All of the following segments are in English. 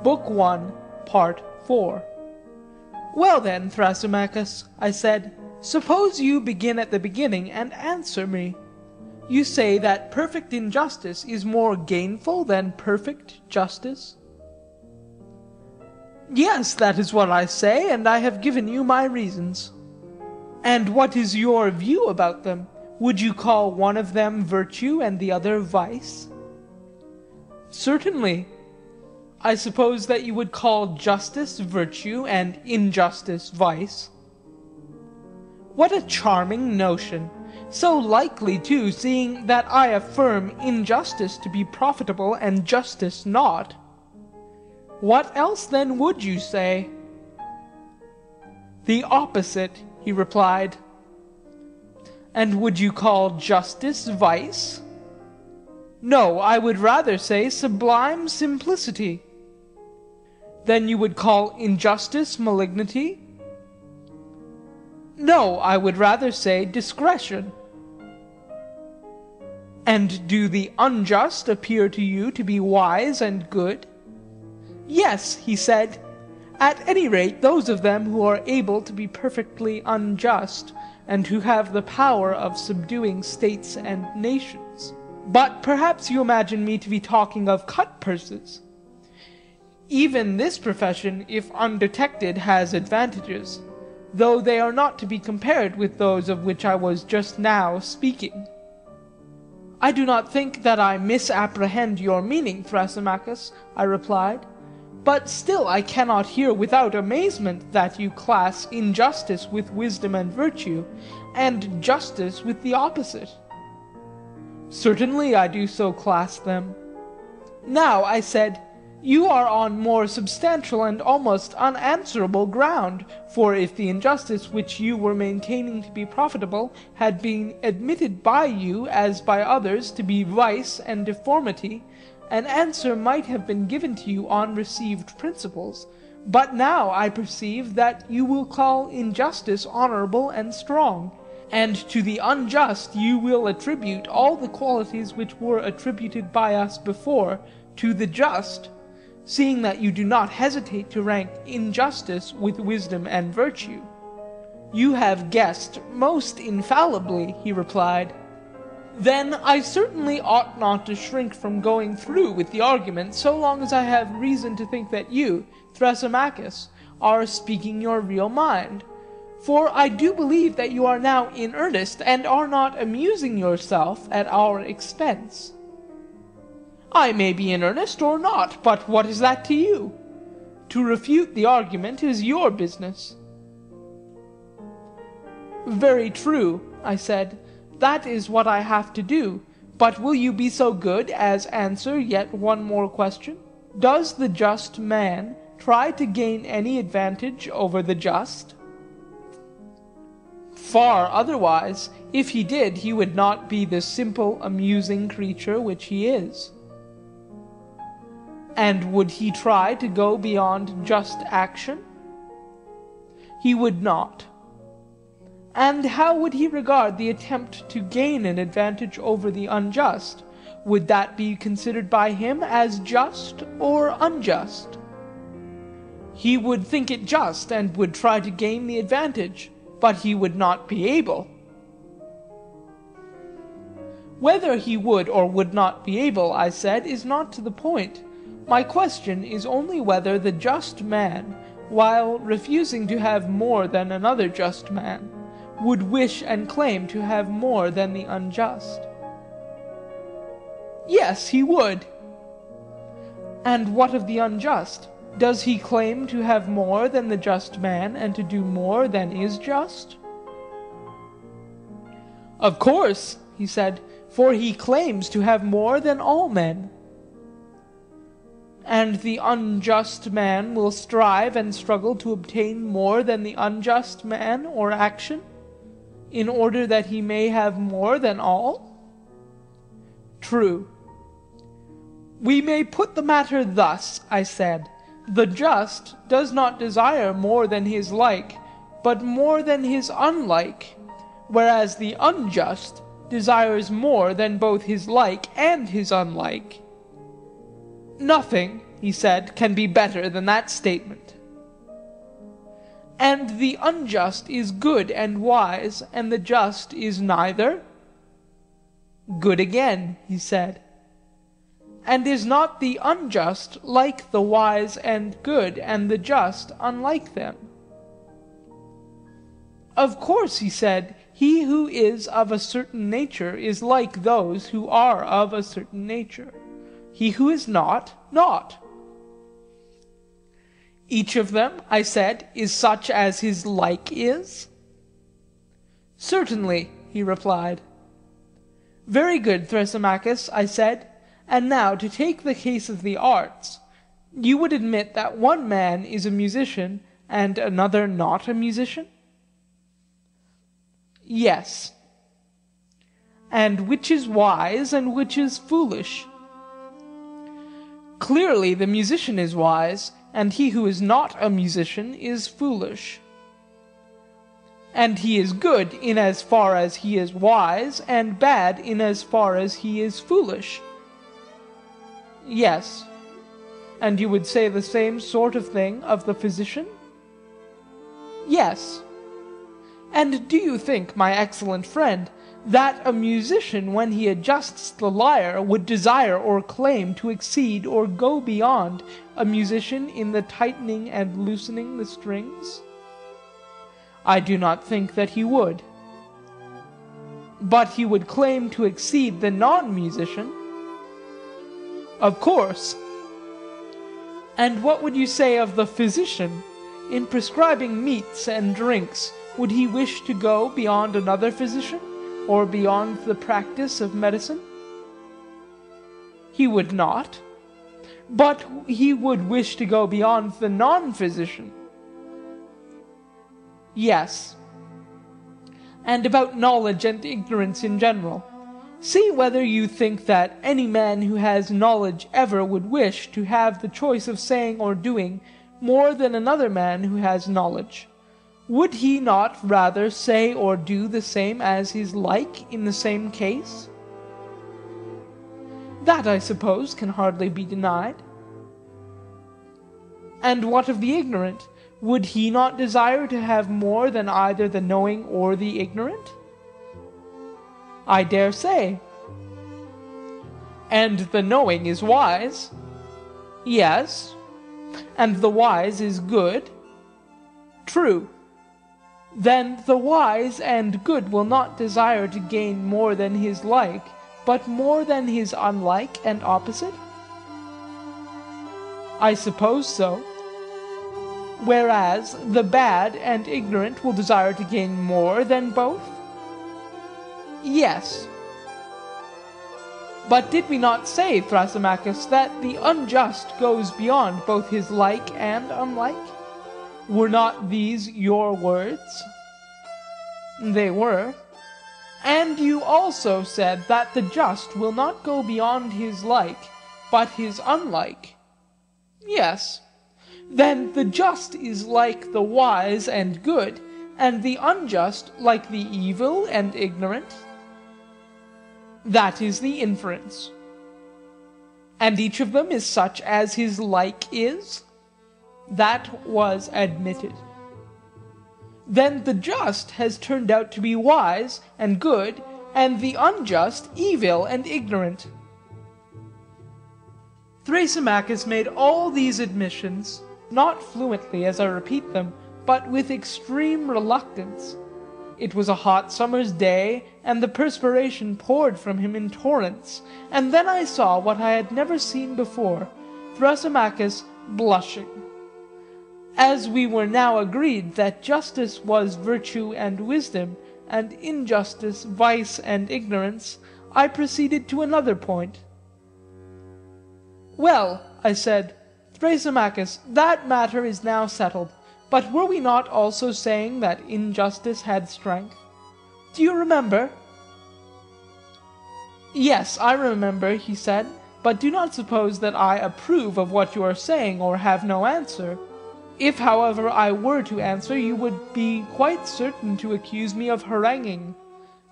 Book 1, Part 4. Well then, Thrasymachus, I said, suppose you begin at the beginning and answer me. You say that perfect injustice is more gainful than perfect justice? Yes, that is what I say, and I have given you my reasons. And what is your view about them? Would you call one of them virtue and the other vice? Certainly. I suppose that you would call justice virtue and injustice vice. What a charming notion! So likely too, seeing that I affirm injustice to be profitable and justice not. What else then would you say? The opposite, he replied. And would you call justice vice? No, I would rather say sublime simplicity. Then you would call injustice malignity? No, I would rather say discretion. And do the unjust appear to you to be wise and good? Yes, he said, at any rate those of them who are able to be perfectly unjust, and who have the power of subduing states and nations. But perhaps you imagine me to be talking of cut-purses. Even this profession, if undetected, has advantages, though they are not to be compared with those of which I was just now speaking. I do not think that I misapprehend your meaning, Thrasymachus, I replied, but still I cannot hear without amazement that you class injustice with wisdom and virtue, and justice with the opposite. Certainly I do so class them. Now, I said, you are on more substantial and almost unanswerable ground, for if the injustice which you were maintaining to be profitable had been admitted by you as by others to be vice and deformity, an answer might have been given to you on received principles. But now I perceive that you will call injustice honourable and strong, and to the unjust you will attribute all the qualities which were attributed by us before to the just, seeing that you do not hesitate to rank injustice with wisdom and virtue. You have guessed most infallibly, he replied. Then I certainly ought not to shrink from going through with the argument so long as I have reason to think that you, Thrasymachus, are speaking your real mind. For I do believe that you are now in earnest and are not amusing yourself at our expense. I may be in earnest or not, but what is that to you? To refute the argument is your business. Very true, I said. That is what I have to do. But will you be so good as answer yet one more question? Does the just man try to gain any advantage over the just? Far otherwise. If he did, he would not be the simple, amusing creature which he is. And would he try to go beyond just action? He would not. And how would he regard the attempt to gain an advantage over the unjust? Would that be considered by him as just or unjust? He would think it just and would try to gain the advantage, but he would not be able. Whether he would or would not be able, I said, is not to the point. My question is only whether the just man, while refusing to have more than another just man, would wish and claim to have more than the unjust. Yes, he would. And what of the unjust? Does he claim to have more than the just man and to do more than is just? Of course, he said, for he claims to have more than all men. And the unjust man will strive and struggle to obtain more than the unjust man or action, in order that he may have more than all? True. We may put the matter thus, I said. The just does not desire more than his like, but more than his unlike, whereas the unjust desires more than both his like and his unlike. Nothing, he said, can be better than that statement. And the unjust is good and wise, and the just is neither? Good again, he said. And is not the unjust like the wise and good, and the just unlike them? Of course, he said, he who is of a certain nature is like those who are of a certain nature. He who is not, not. Each of them, I said, is such as his like is? Certainly, he replied. Very good, Thrasymachus, I said. And now, to take the case of the arts, you would admit that one man is a musician and another not a musician? Yes. And which is wise and which is foolish? Clearly the musician is wise, and he who is not a musician is foolish. And he is good in as far as he is wise, and bad in as far as he is foolish. Yes. And you would say the same sort of thing of the physician? Yes. And do you think, my excellent friend, that a musician, when he adjusts the lyre, would desire or claim to exceed or go beyond a musician in the tightening and loosening the strings? I do not think that he would. But he would claim to exceed the non-musician? Of course. And what would you say of the physician? In prescribing meats and drinks, would he wish to go beyond another physician, or beyond the practice of medicine? He would not. But he would wish to go beyond the non-physician. Yes. And about knowledge and ignorance in general. See whether you think that any man who has knowledge ever would wish to have the choice of saying or doing more than another man who has knowledge. Would he not rather say or do the same as his like in the same case? That, I suppose, can hardly be denied. And what of the ignorant? Would he not desire to have more than either the knowing or the ignorant? I dare say. And the knowing is wise? Yes. And the wise is good? True. Then the wise and good will not desire to gain more than his like, but more than his unlike and opposite? I suppose so. Whereas the bad and ignorant will desire to gain more than both? Yes. But did we not say, Thrasymachus, that the unjust goes beyond both his like and unlike? Were not these your words? They were. And you also said that the just will not go beyond his like, but his unlike. Yes. Then the just is like the wise and good, and the unjust like the evil and ignorant? That is the inference. And each of them is such as his like is? That was admitted. Then the just has turned out to be wise and good, and the unjust evil and ignorant. Thrasymachus made all these admissions, not fluently as I repeat them, but with extreme reluctance. It was a hot summer's day, and the perspiration poured from him in torrents, and then I saw what I had never seen before, Thrasymachus blushing. As we were now agreed that justice was virtue and wisdom, and injustice vice and ignorance, I proceeded to another point. Well, I said, Thrasymachus, that matter is now settled. But were we not also saying that injustice had strength? Do you remember? Yes, I remember, he said, but do not suppose that I approve of what you are saying or have no answer. If, however, I were to answer, you would be quite certain to accuse me of haranguing.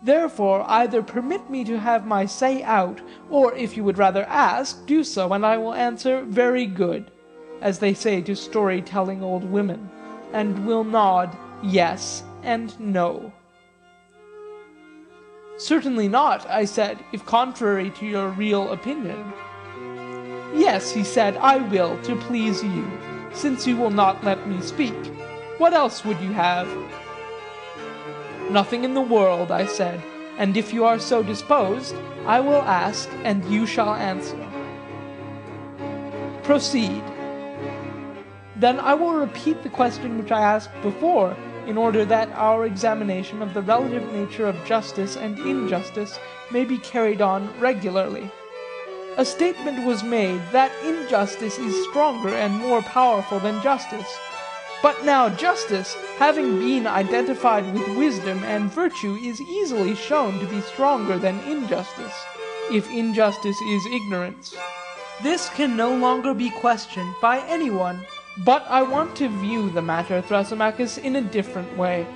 Therefore either permit me to have my say out, or if you would rather ask, do so, and I will answer, very good, as they say to story-telling old women, and will nod yes and no. Certainly not, I said, if contrary to your real opinion. Yes, he said, I will, to please you, since you will not let me speak. What else would you have? Nothing in the world, I said, and if you are so disposed, I will ask, and you shall answer. Proceed. Then I will repeat the question which I asked before, in order that our examination of the relative nature of justice and injustice may be carried on regularly. A statement was made that injustice is stronger and more powerful than justice. But now justice, having been identified with wisdom and virtue, is easily shown to be stronger than injustice, if injustice is ignorance. This can no longer be questioned by anyone. But I want to view the matter, Thrasymachus, in a different way.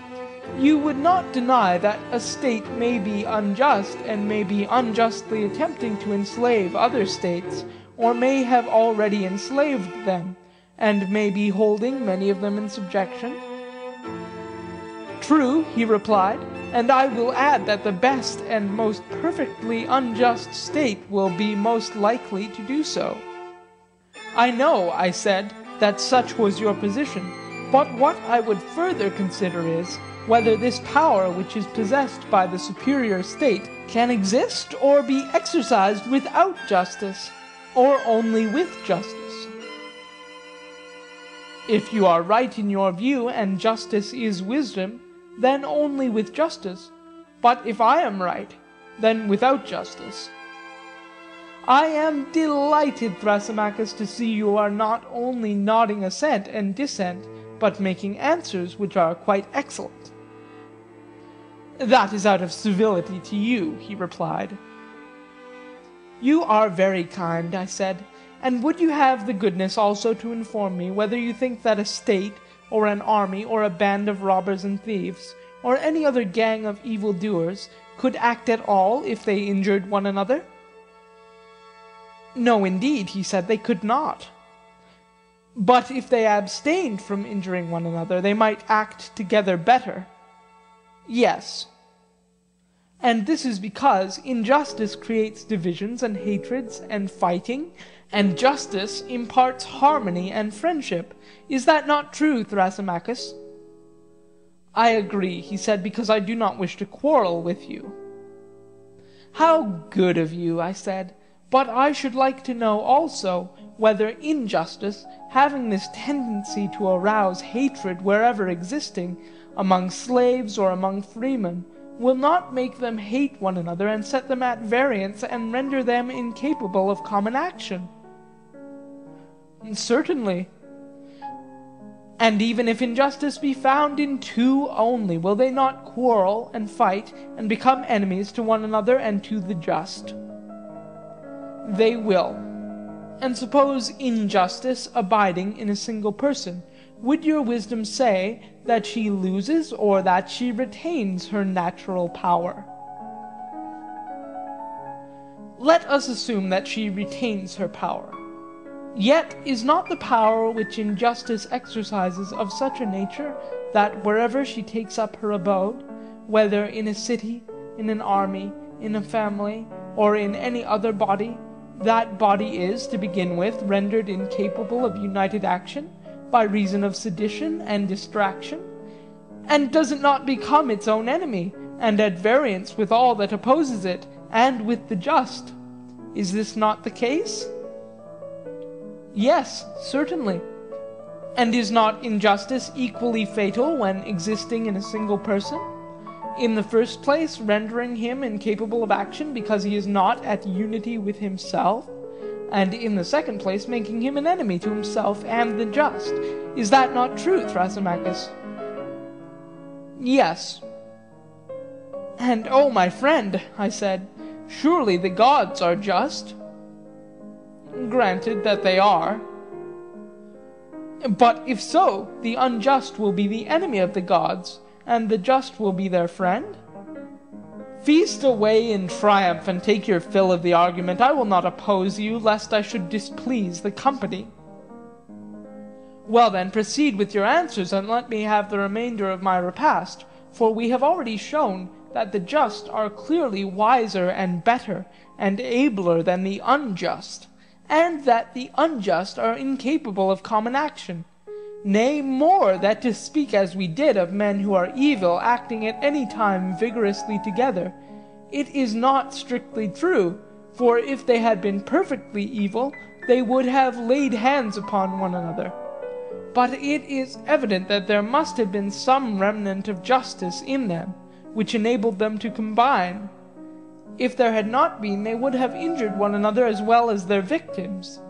You would not deny that a state may be unjust and may be unjustly attempting to enslave other states, or may have already enslaved them, and may be holding many of them in subjection? True, he replied, and I will add that the best and most perfectly unjust state will be most likely to do so. I know, I said, that such was your position, but what I would further consider is, whether this power which is possessed by the superior state can exist or be exercised without justice, or only with justice. If you are right in your view, and justice is wisdom, then only with justice. But if I am right, then without justice. I am delighted, Thrasymachus, to see you are not only nodding assent and dissent, but making answers which are quite excellent. That is out of civility to you, he replied. You are very kind, I said, and would you have the goodness also to inform me whether you think that a state, or an army, or a band of robbers and thieves, or any other gang of evil-doers, could act at all if they injured one another? No, indeed, he said, they could not. But if they abstained from injuring one another, they might act together better. Yes. And this is because injustice creates divisions and hatreds and fighting, and justice imparts harmony and friendship. Is that not true, Thrasymachus? I agree, he said, because I do not wish to quarrel with you. How good of you, I said. But I should like to know also whether injustice, having this tendency to arouse hatred wherever existing, among slaves or among freemen, will not make them hate one another and set them at variance and render them incapable of common action. Certainly. And even if injustice be found in two only, will they not quarrel and fight and become enemies to one another and to the just? They will. And suppose injustice abiding in a single person, would your wisdom say that she loses or that she retains her natural power? Let us assume that she retains her power. Yet is not the power which injustice exercises of such a nature that wherever she takes up her abode, whether in a city, in an army, in a family, or in any other body, that body is, to begin with, rendered incapable of united action by reason of sedition and distraction? And does it not become its own enemy, and at variance with all that opposes it, and with the just? Is this not the case? Yes, certainly. And is not injustice equally fatal when existing in a single person? In the first place, rendering him incapable of action because he is not at unity with himself, and in the second place, making him an enemy to himself and the just. Is that not true, Thrasymachus? Yes. And, oh, my friend, I said, surely the gods are just? Granted that they are. But if so, the unjust will be the enemy of the gods, and the just will be their friend? Feast away in triumph and take your fill of the argument. I will not oppose you, lest I should displease the company. Well then, proceed with your answers, and let me have the remainder of my repast, for we have already shown that the just are clearly wiser and better and abler than the unjust, and that the unjust are incapable of common action. Nay, more, that to speak as we did of men who are evil acting at any time vigorously together, it is not strictly true, for if they had been perfectly evil, they would have laid hands upon one another. But it is evident that there must have been some remnant of justice in them, which enabled them to combine. If there had not been, they would have injured one another as well as their victims.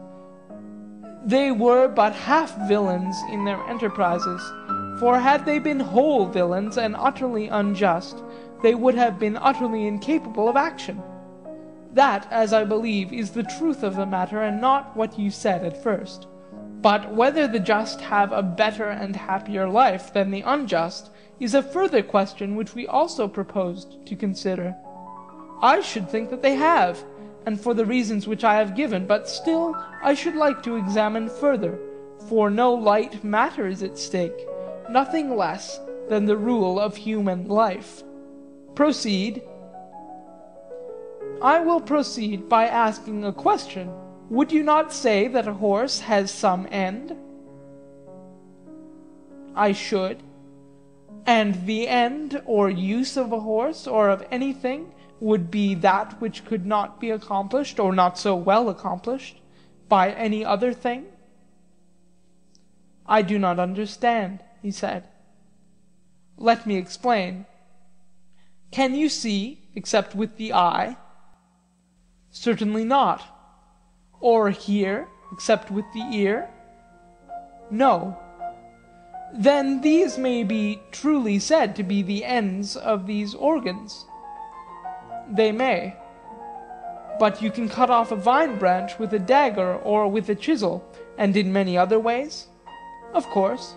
They were but half villains in their enterprises, for had they been whole villains and utterly unjust, they would have been utterly incapable of action. That, as I believe, is the truth of the matter, and not what you said at first. But whether the just have a better and happier life than the unjust is a further question which we also proposed to consider. I should think that they have, and for the reasons which I have given, but still I should like to examine further, for no light matter is at stake, nothing less than the rule of human life. Proceed. I will proceed by asking a question. Would you not say that a horse has some end? I should. And the end or use of a horse or of anything would be that which could not be accomplished, or not so well accomplished, by any other thing? I do not understand, he said. Let me explain. Can you see, except with the eye? Certainly not. Or hear, except with the ear? No. Then these may be truly said to be the ends of these organs. They may. But you can cut off a vine branch with a dagger or with a chisel, and in many other ways? Of course.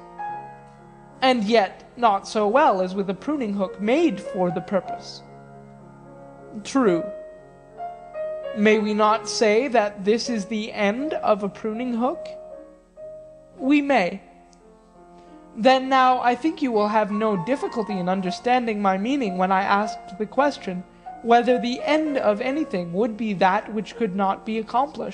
And yet not so well as with a pruning hook made for the purpose. True. May we not say that this is the end of a pruning hook? We may. Then now I think you will have no difficulty in understanding my meaning when I asked the question, whether the end of anything would be that which could not be accomplished.